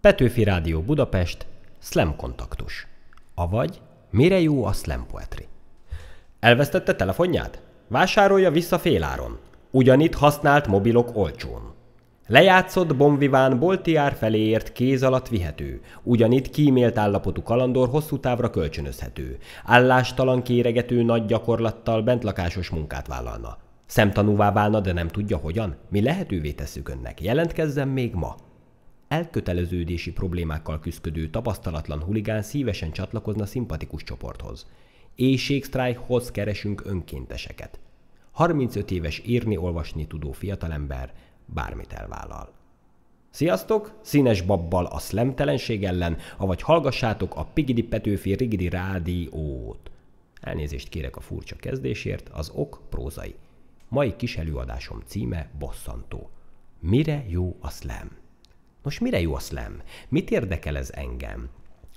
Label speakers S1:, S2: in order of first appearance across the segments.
S1: Petőfi Rádió Budapest, Slam kontaktus. Avagy mire jó a slam poetry? Elvesztette telefonját? Vásárolja vissza féláron. Ugyanitt használt mobilok olcsón. Lejátszott bonviván bolti ár feléért kéz alatt vihető. Ugyanitt kímélt állapotú kalandor hosszú távra kölcsönözhető. Állástalan kéregető nagy gyakorlattal bentlakásos munkát vállalna. Szemtanúvá válna, de nem tudja hogyan? Mi lehetővé tesszük önnek. Jelentkezzen még ma. Elköteleződési problémákkal küszködő, tapasztalatlan huligán szívesen csatlakozna szimpatikus csoporthoz. Éjségsztrájkhoz keresünk önkénteseket. 35 éves írni-olvasni tudó fiatalember bármit elvállal. Sziasztok! Színes babbal a szlemtelenség ellen, avagy hallgassátok a Pigidi Petőfi Rigidi Rádiót. Elnézést kérek a furcsa kezdésért, az ok prózai. Mai kis előadásom címe bosszantó. Mire jó a slam? Nos, mire jó a slam? Mit érdekel ez engem?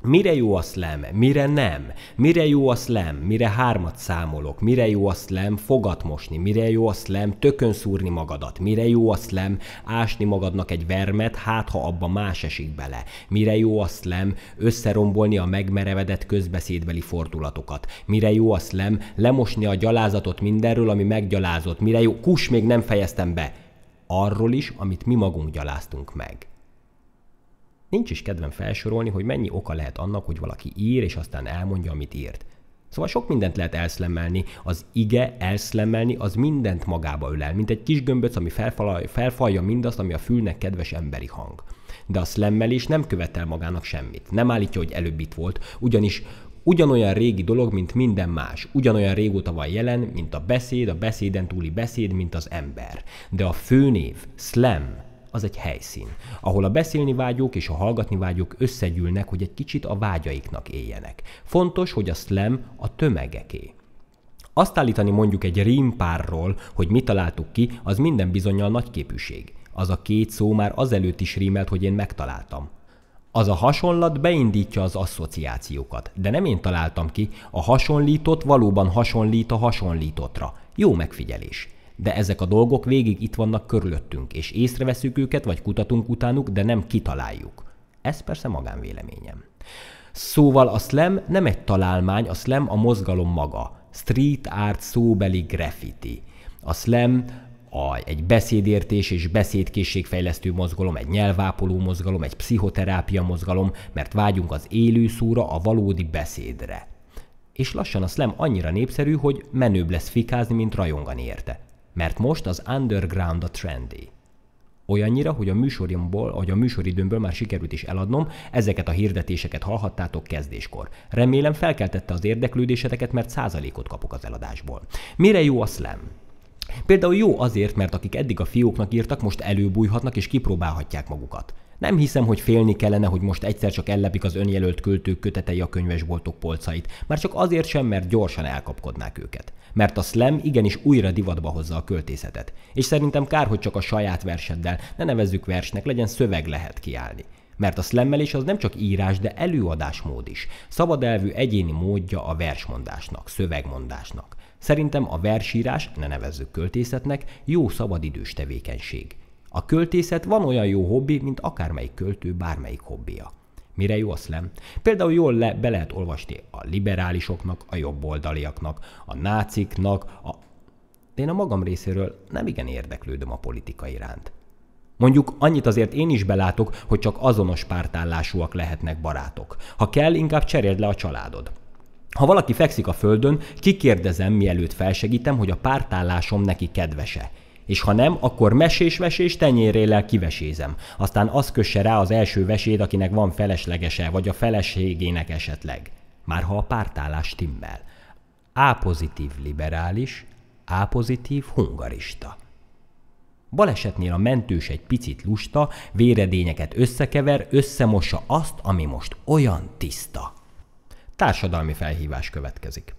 S1: Mire jó a slam? Mire nem? Mire jó a slam? Mire 3-at számolok? Mire jó a slam? Fogat mosni? Mire jó a slam? Tökön szúrni magadat? Mire jó a slam? Ásni magadnak egy vermet, hát ha abba más esik bele? Mire jó a slam? Összerombolni a megmerevedett közbeszédbeli fordulatokat? Mire jó a slam? Lemosni a gyalázatot mindenről, ami meggyalázott? Mire jó? Kus, még nem fejeztem be! Arról is, amit mi magunk gyaláztunk meg. Nincs is kedvem felsorolni, hogy mennyi oka lehet annak, hogy valaki ír, és aztán elmondja, amit írt. Szóval sok mindent lehet elszlemmelni, az ige elszlemmelni, az mindent magába ölel, mint egy kis gömböc, ami felfalja mindazt, ami a fülnek kedves emberi hang. De a szlemmelés nem követel magának semmit. Nem állítja, hogy előbb itt volt, ugyanis ugyanolyan régi dolog, mint minden más. Ugyanolyan régóta van jelen, mint a beszéden túli beszéd, mint az ember. De a főnév, slam, az egy helyszín, ahol a beszélni vágyók és a hallgatni vágyók összegyűlnek, hogy egy kicsit a vágyaiknak éljenek. Fontos, hogy a slam a tömegeké. Azt állítani mondjuk egy rímpárról, hogy mi találtuk ki, az minden bizonnyal nagyképűség. Az a két szó már azelőtt is rímelt, hogy én megtaláltam. Az a hasonlat beindítja az asszociációkat, de nem én találtam ki, a hasonlított valóban hasonlít a hasonlítottra. Jó megfigyelés. De ezek a dolgok végig itt vannak körülöttünk, és észreveszünk őket, vagy kutatunk utánuk, de nem kitaláljuk. Ez persze magánvéleményem. Szóval a slam nem egy találmány, a slam a mozgalom maga. Street art, szóbeli graffiti. A slam egy beszédértés és beszédkészségfejlesztő mozgalom, egy nyelvápoló mozgalom, egy pszichoterápia mozgalom, mert vágyunk az élő szóra, a valódi beszédre. És lassan a slam annyira népszerű, hogy menőbb lesz fikázni, mint rajongani érte. Mert most az underground a trendy. Olyannyira, hogy a műsorimból, vagy a műsoridőmből már sikerült is eladnom, ezeket a hirdetéseket hallhattátok kezdéskor. Remélem felkeltette az érdeklődéseteket, mert százalékot kapok az eladásból. Mire jó a slam? Például jó azért, mert akik eddig a fióknak írtak, most előbújhatnak és kipróbálhatják magukat. Nem hiszem, hogy félni kellene, hogy most egyszer csak ellepik az önjelölt költők kötetei a könyvesboltok polcait. Már csak azért sem, mert gyorsan elkapkodnák őket. Mert a slam igenis újra divatba hozza a költészetet. És szerintem kár, hogy csak a saját verseddel, ne nevezzük versnek, legyen szöveg lehet kiállni. Mert a slammelés az nem csak írás, de előadásmód is. Szabad elvű egyéni módja a versmondásnak, szövegmondásnak. Szerintem a versírás, ne nevezzük költészetnek, jó szabadidős tevékenység. A költészet van olyan jó hobbi, mint akármelyik költő bármelyik hobbija. Mire jó a slam? Például jól be lehet olvasni a liberálisoknak, a jobboldaliaknak, a náciknak, De én a magam részéről nem igen érdeklődöm a politika iránt. Mondjuk annyit azért én is belátok, hogy csak azonos pártállásúak lehetnek barátok. Ha kell, inkább cseréld le a családod. Ha valaki fekszik a földön, kikérdezem, mielőtt felsegítem, hogy a pártállásom neki kedvese. És ha nem, akkor mesés-vesés tenyéréllel kivesézem. Aztán az kösse rá az első veséd, akinek van feleslegese, vagy a feleségének esetleg. Már ha a pártállás stimmel. A-pozitív liberális, A-pozitív hungarista. Balesetnél a mentős egy picit lusta, véredényeket összekever, összemossa azt, ami most olyan tiszta. Társadalmi felhívás következik.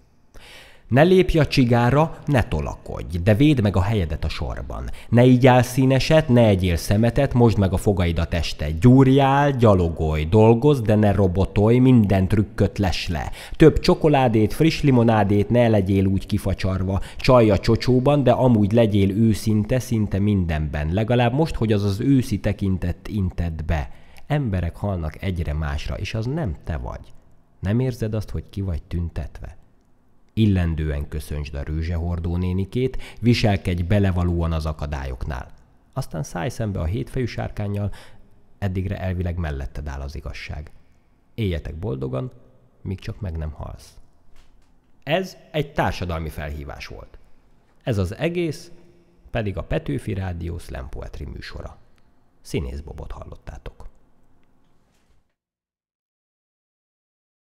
S1: Ne lépj a csigára, ne tolakodj, de védd meg a helyedet a sorban. Ne igyál színeset, ne egyél szemetet, mosd meg a fogaidat este. Gyúrjál, gyalogolj, dolgozz, de ne robotolj, minden trükköt lesz le. Több csokoládét, friss limonádét, ne legyél úgy kifacsarva. Csalj a csocsóban, de amúgy legyél őszinte, szinte mindenben. Legalább most, hogy az az őszi tekintet inted be. Emberek halnak egyre másra, és az nem te vagy. Nem érzed azt, hogy ki vagy tüntetve? Illendően köszöntsd a rőzsehordó nénikét, viselkedj belevalóan az akadályoknál. Aztán szállj szembe a hétfejű sárkánnyal, eddigre elvileg melletted áll az igazság. Éljetek boldogan, míg csak meg nem halsz. Ez egy társadalmi felhívás volt. Ez az egész pedig a Petőfi Rádió Slam Poetry műsora. Színész Bobot hallottátok.